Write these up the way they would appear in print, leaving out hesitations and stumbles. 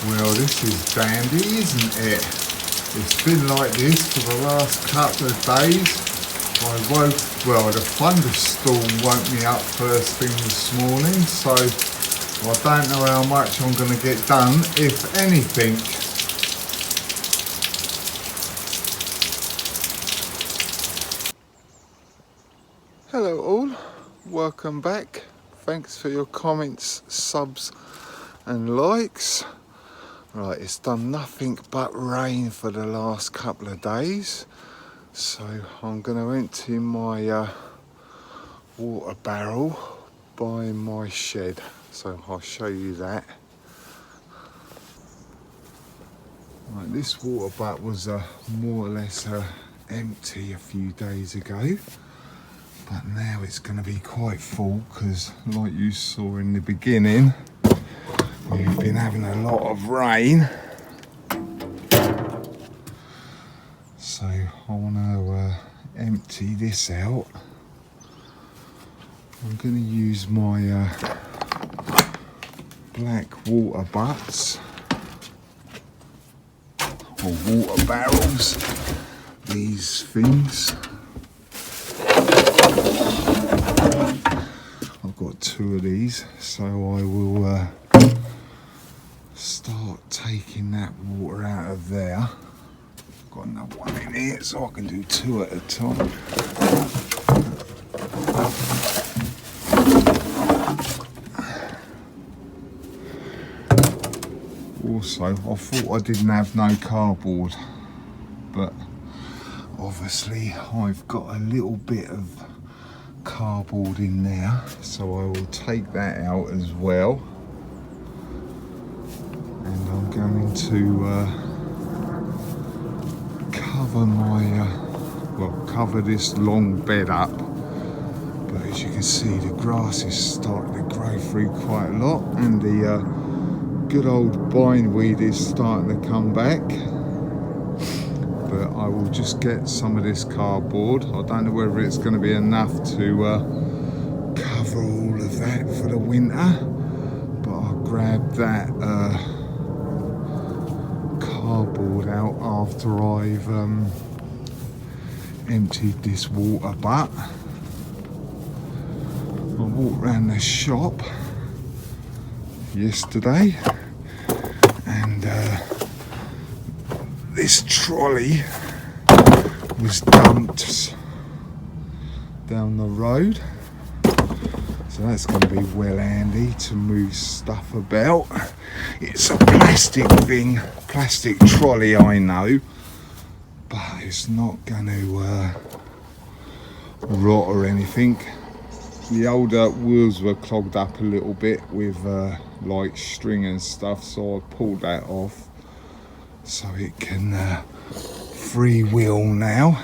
Well, this is dandy, isn't it? It's been like this for the last couple of days. The thunderstorm woke me up first thing this morning, so I don't know how much I'm going to get done, if anything. Hello all, welcome back. Thanks for your comments, subs and likes. Right, it's done nothing but rain for the last couple of days, so I'm going to empty my water barrel by my shed, so I'll show you that. Right, this water butt was more or less empty a few days ago, but now it's going to be quite full because, like you saw in the beginning, we've been having a lot of rain. So I want to empty this out. I'm going to use my black water butts or water barrels, these things. I've got two of these, so I will start taking that water out of there. I've got another one in here, so I can do two at a time. Also, I thought I didn't have no cardboard, but obviously I've got a little bit of cardboard in there, so I will take that out as well. And I'm going to cover this long bed up. But as you can see, the grass is starting to grow through quite a lot, and the good old bindweed is starting to come back. But I will just get some of this cardboard. I don't know whether it's going to be enough to cover all of that for the winter, but I'll grab that cardboard out after I've emptied this water butt. I walked around the shop yesterday, and this trolley was dumped down the road, so that's going to be well handy to move stuff about. It's a plastic thing, plastic trolley, I know, but it's not going to rot or anything. The older wheels were clogged up a little bit with like string and stuff, so I pulled that off so it can freewheel now.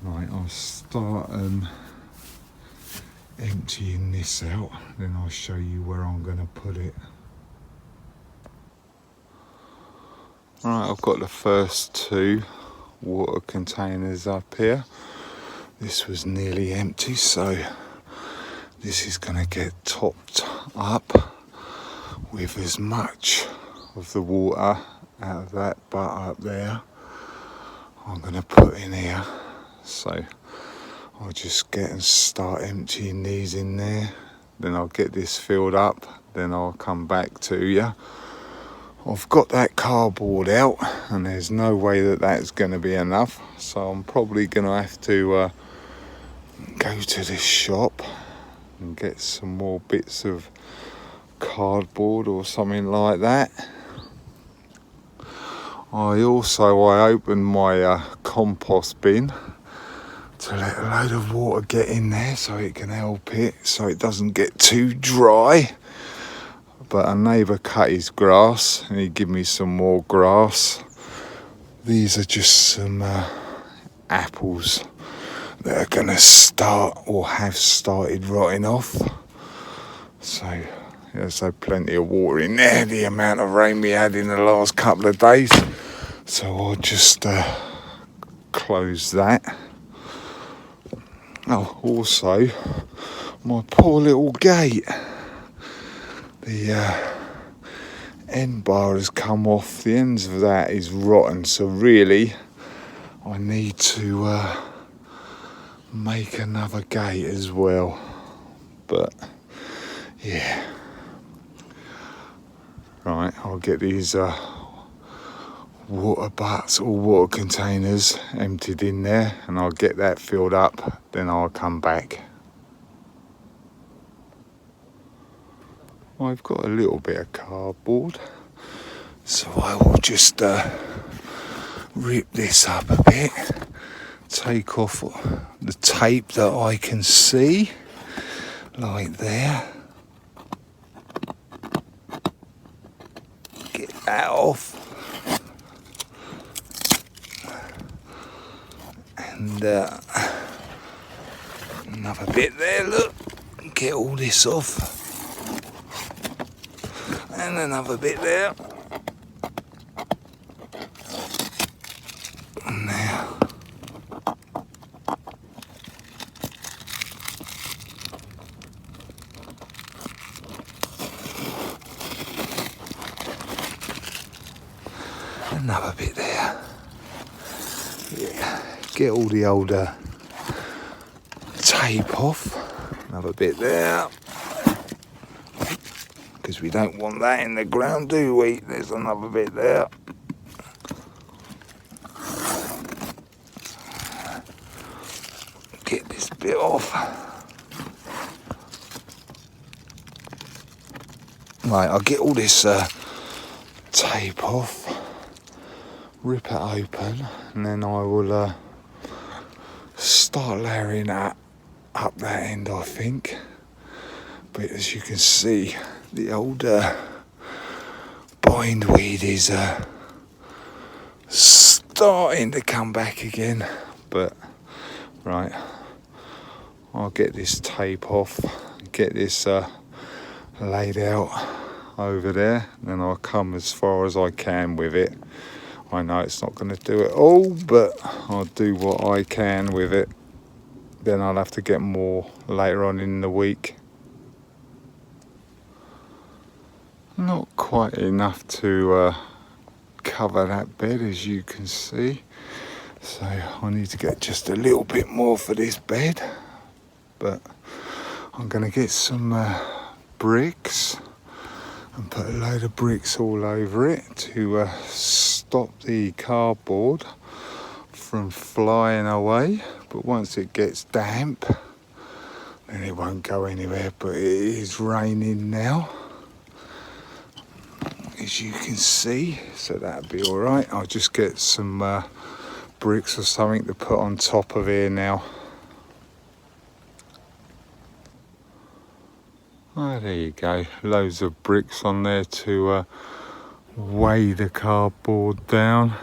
Right, I'll start emptying this out, then I'll show you where I'm going to put it. Right, I've got the first two water containers up here. This was nearly empty, so this is going to get topped up with as much of the water out of that butt up there I'm going to put in here. So I'll just get and start emptying these in there, then I'll get this filled up, then I'll come back to you. I've got that cardboard out, and there's no way that that's going to be enough, so I'm probably going to have to go to the shop and get some more bits of cardboard or something like that. I opened my compost bin to let a load of water get in there so it can help it, so it doesn't get too dry. But a neighbour cut his grass and he gave me some more grass. These are just some apples that are going to start or have started rotting off. So there's plenty of water in there, the amount of rain we had in the last couple of days. So I'll just close that. Oh, also my poor little gate. The end bar has come off. The ends of that is rotten, so really I need to make another gate as well. But yeah, right, I'll get these water butts or water containers emptied in there, and I'll get that filled up, then I'll come back. I've got a little bit of cardboard, so I will just rip this up a bit, take off the tape that I can see, like there. Get that off. And another bit there, look. Get all this off. And another bit there. And there. Another bit there. Yeah. Get all the older tape off. Another bit there. Because we don't want that in the ground, do we? There's another bit there. Get this bit off. Right, I'll get all this tape off, rip it open, and then I will start layering that up that end, I think. But as you can see, the old bindweed is starting to come back again. But right, I'll get this tape off, get this laid out over there, and then I'll come as far as I can with it. I know it's not going to do it all, but I'll do what I can with it. Then I'll have to get more later on in the week. Not quite enough to cover that bed, as you can see, so I need to get just a little bit more for this bed. But I'm going to get some bricks and put a load of bricks all over it to stop the cardboard from flying away. But once it gets damp, then it won't go anywhere. But it is raining now, as you can see, so that'll be all right. I'll just get some bricks or something to put on top of here now. Oh, there you go, loads of bricks on there to weigh the cardboard down.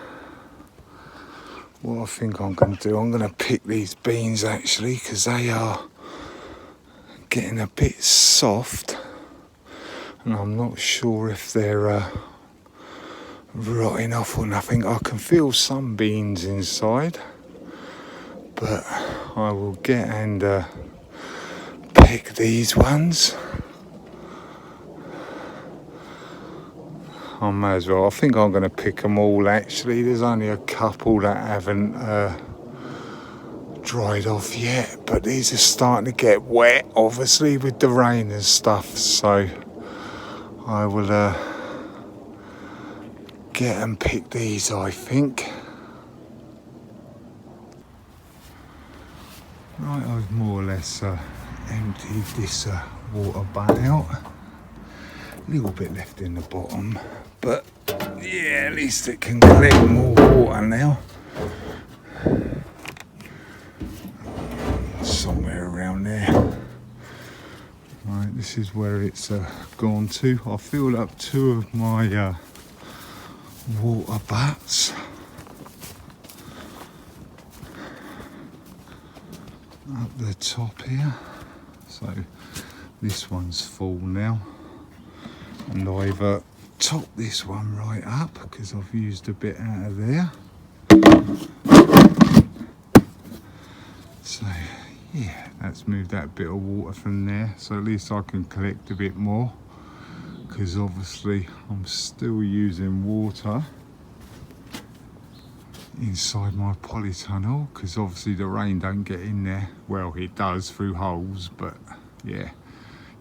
What I think I'm going to do, I'm going to pick these beans actually, because they are getting a bit soft, and I'm not sure if they're rotting off or nothing. I can feel some beans inside, but I will get and pick these ones. I may as well. I think I'm going to pick them all actually. There's only a couple that haven't dried off yet, but these are starting to get wet, obviously, with the rain and stuff. So I will get and pick these, I think. Right, I've more or less emptied this water butt out. A little bit left in the bottom, but yeah, at least it can collect more water now. Somewhere around there. Right, this is where it's gone to. I filled up 2 of my water butts. Up the top here. So this one's full now. And I've topped this one right up because I've used a bit out of there. So yeah, that's moved that bit of water from there, so at least I can collect a bit more, because obviously I'm still using water inside my polytunnel, because obviously the rain don't get in there. Well, it does through holes, but yeah,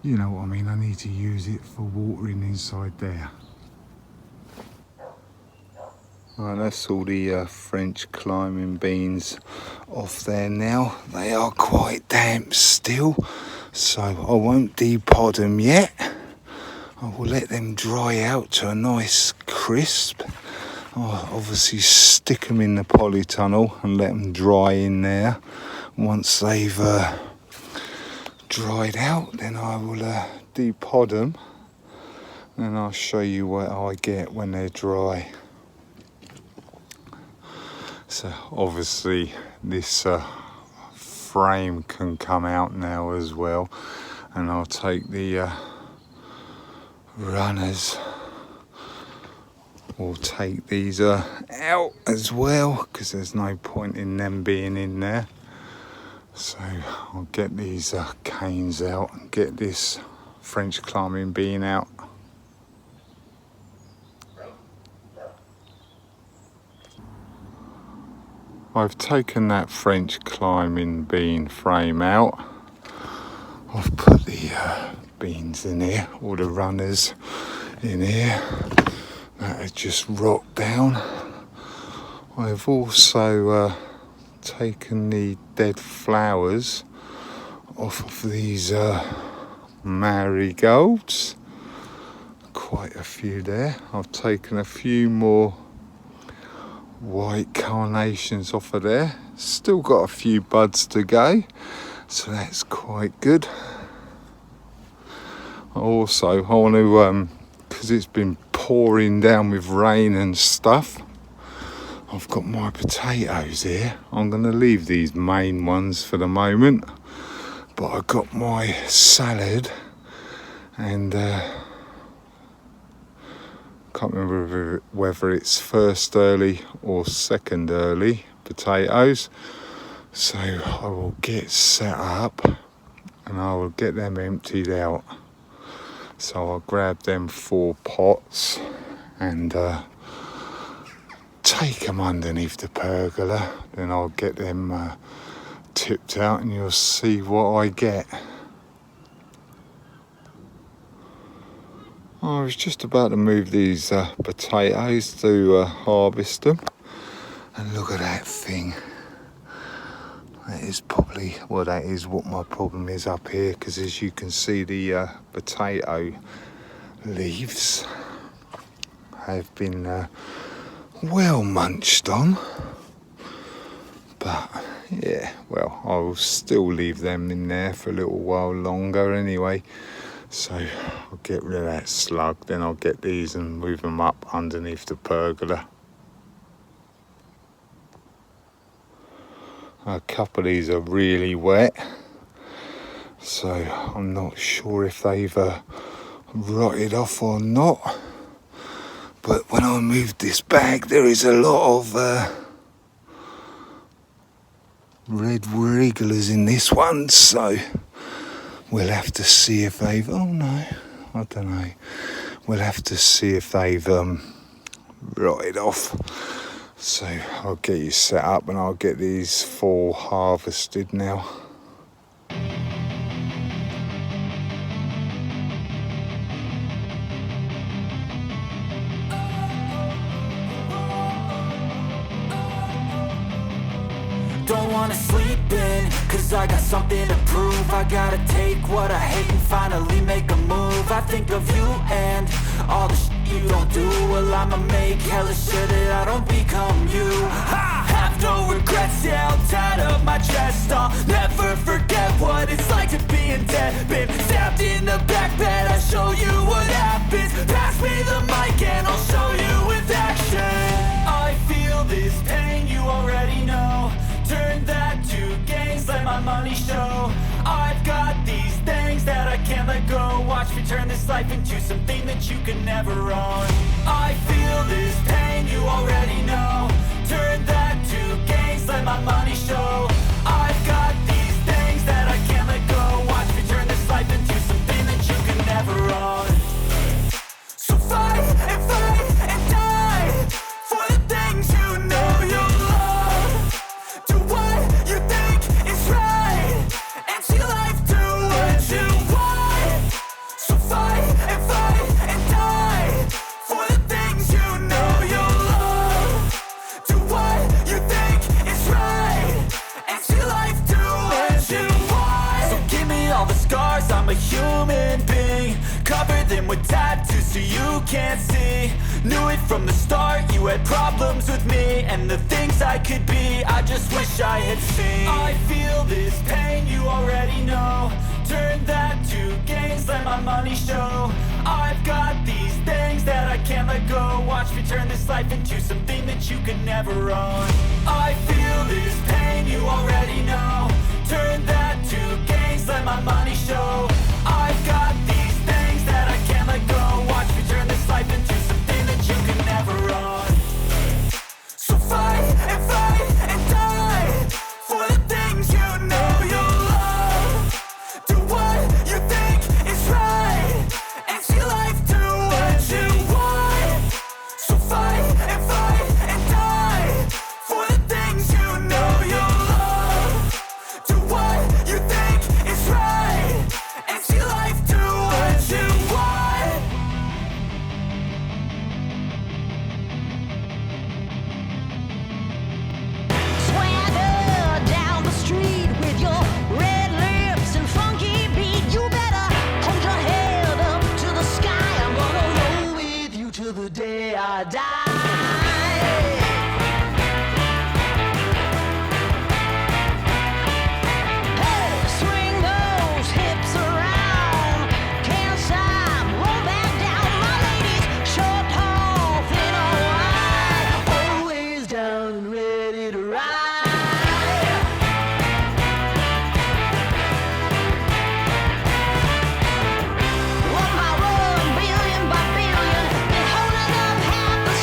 you know what I mean. I need to use it for watering inside there. Right, that's all the French climbing beans off there now. They are quite damp still, so I won't depod them yet. I will let them dry out to a nice crisp. I'll obviously stick them in the polytunnel and let them dry in there. Once they've dried out, then I will depod them, and I'll show you what I get when they're dry. So obviously this frame can come out now as well, and I'll take the runners, or take these out as well, because there's no point in them being in there. So I'll get these canes out and get this French climbing bean out. I've taken that French climbing bean frame out. I've put the beans in here, or the runners in here that have just rocked down. I've also taken the dead flowers off of these marigolds. Quite a few there. I've taken a few more white carnations off of there. Still got a few buds to go, so that's quite good. Also, I want to, because it's been pouring down with rain and stuff, I've got my potatoes here. I'm going to leave these main ones for the moment, but I've got my salad and can't remember whether it's first early or second early potatoes. So I will get set up and I will get them emptied out. So I'll grab them 4 pots and take them underneath the pergola. Then I'll get them tipped out and you'll see what I get. I was just about to move these potatoes to harvest them, and look at that thing. That is probably, well, that is what my problem is up here, because as you can see, the potato leaves have been well munched on. But yeah, well, I will still leave them in there for a little while longer anyway. So I'll get rid of that slug, then I'll get these and move them up underneath the pergola. A couple of these are really wet, so I'm not sure if they've rotted off or not. But when I moved this bag, there is a lot of red wrigglers in this one, so we'll have to see if they've, oh no, I don't know. We'll have to see if they've rotted off. So I'll get you set up and I'll get these 4 harvested now. Don't wanna sleep in, cause I got something to prove. I gotta take what I hate and finally make a move. I think of you and all the shit you don't do. Well, I'ma make hella sure that I don't become you. I have no regrets, yeah, I'll tie up my chest. I'll never forget what it's like to be in debt. Been stabbed in the back bed, I'll show you what happens. Pass me the mic and I'll show you with action. I feel this pain, you already know. Turn that to gains, let my money show. I've got these things that I can't let go. Watch me turn this life into something that you can never own. I feel this pain, you already know. Turn that to gains, let my money show. I've got these things that I can't let go. Watch me turn this life into something that you can never own. tattoos so you can't see. Knew it from the start, you had problems with me and the things I could be, I just wish I had seen. I feel this pain, you already know. Turn that to gains, let my money show. I've got these things that I can't let go. Watch me turn this life into something that you could never own. I feel this pain, you already know. Turn that to gains, let my money show. I've got these things that I can't let go. Watch me turn this life into something that you can never own. So fight and die for the things you know you love. Do what you think is right and see life do what you want. So fight and die for the things you know you love. Do what you think is right and see life do what you want. Swagger down the street with your red lips and funky beat. You better hold your head up to the sky. I'm gonna roll with you till the day I die. Hey, swing those hips around. Can't stop, roll back down. My ladies, short, tall, thin or wide, always down and ready to ride. One by one, billion by billion, been holding up half the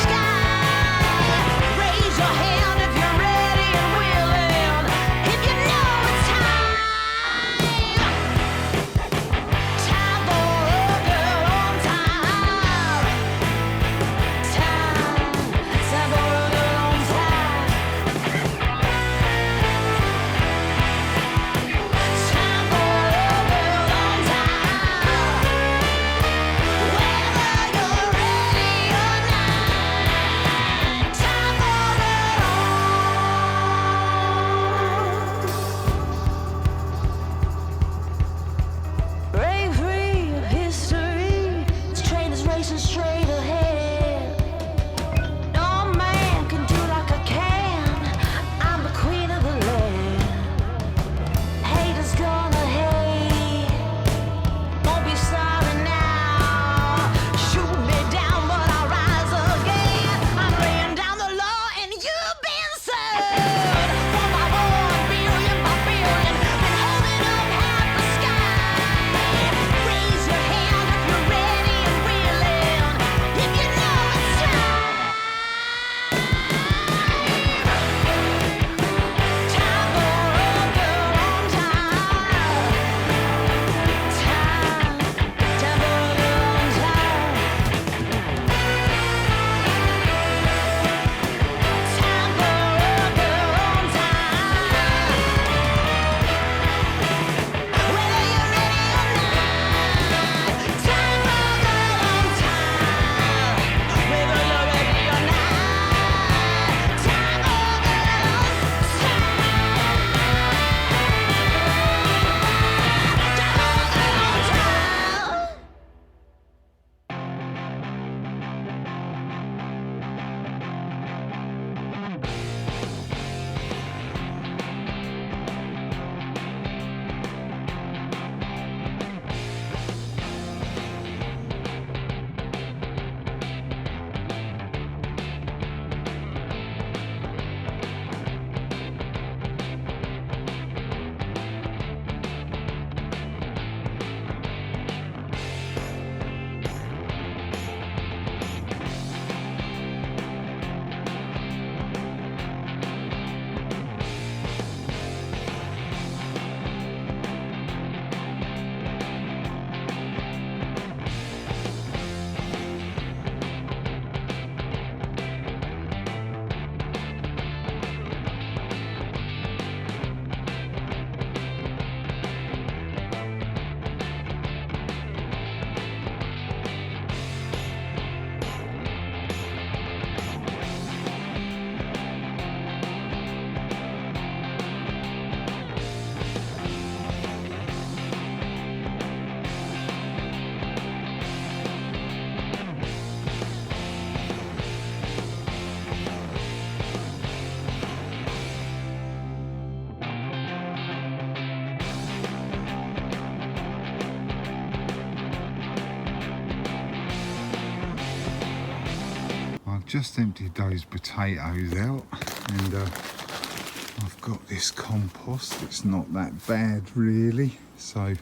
just emptied those potatoes out, and I've got this compost. It's not that bad really. So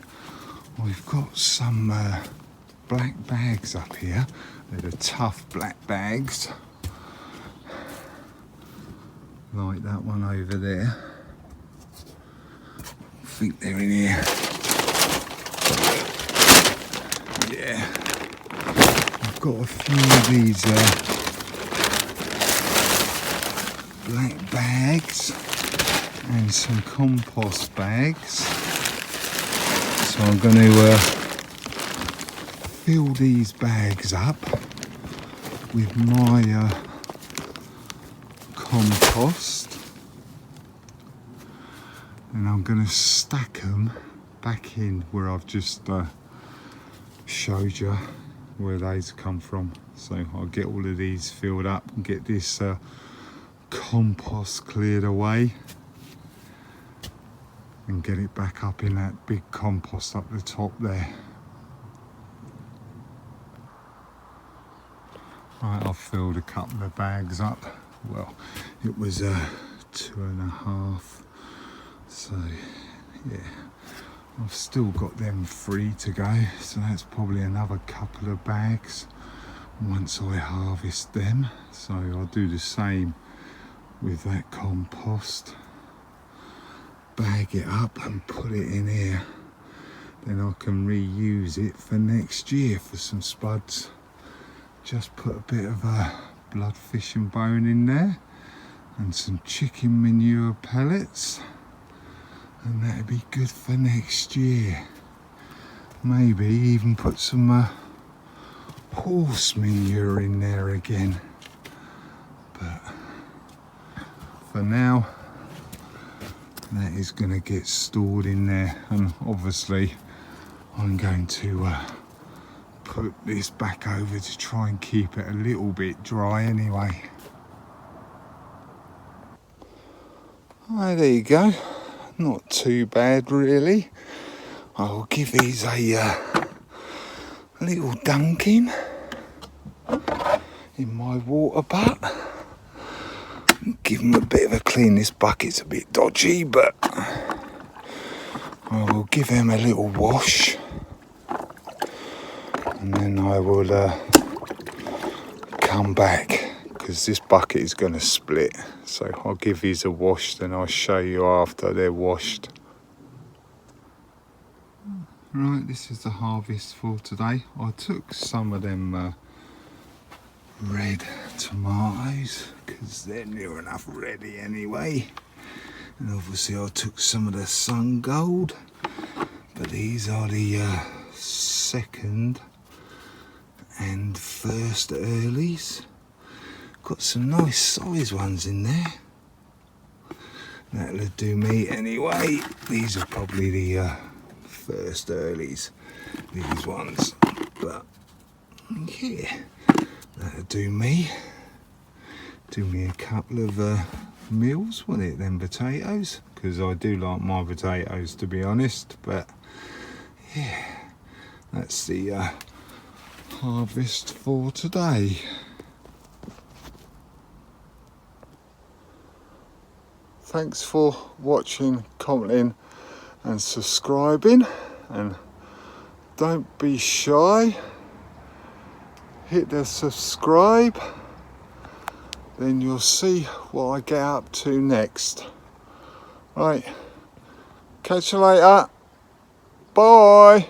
I've got some black bags up here. They're the tough black bags, like that one over there. I think they're in here. Yeah, I've got a few of these black bags and some compost bags. So I'm going to fill these bags up with my compost, and I'm going to stack them back in where I've just showed you where these come from. So I'll get all of these filled up and get this compost cleared away and get it back up in that big compost up the top there. Right, I've filled a couple of bags up. Well, it was 2.5, so yeah, I've still got them 3 to go, so that's probably another couple of bags once I harvest them. So I'll do the same with that compost, bag it up and put it in here, then I can reuse it for next year for some spuds. Just put a bit of bloodfish and bone in there and some chicken manure pellets, and that'd be good for next year. Maybe even put some horse manure in there again, but for now that is going to get stored in there, and obviously I'm going to put this back over to try and keep it a little bit dry anyway. Oh, there you go, not too bad really. I'll give these a little dunking in my water butt. Give them a bit of a clean. This bucket's a bit dodgy, but I will give them a little wash, and then I will come back because this bucket is going to split. So I'll give these a wash, then I'll show you after they're washed. Right, this is the harvest for today. I took some of them red tomatoes because they're near enough ready anyway, and obviously I took some of the sun gold, but these are the second and first earlies. Got some nice size ones in there. That'll do me anyway. These are probably the first earlies, these ones, but yeah, that'll do me. Do me a couple of meals, won't it, them potatoes? Because I do like my potatoes, to be honest. But yeah, that's the harvest for today. Thanks for watching, commenting and subscribing, and don't be shy, hit the subscribe, then you'll see what I get up to next. Right, catch you later, bye.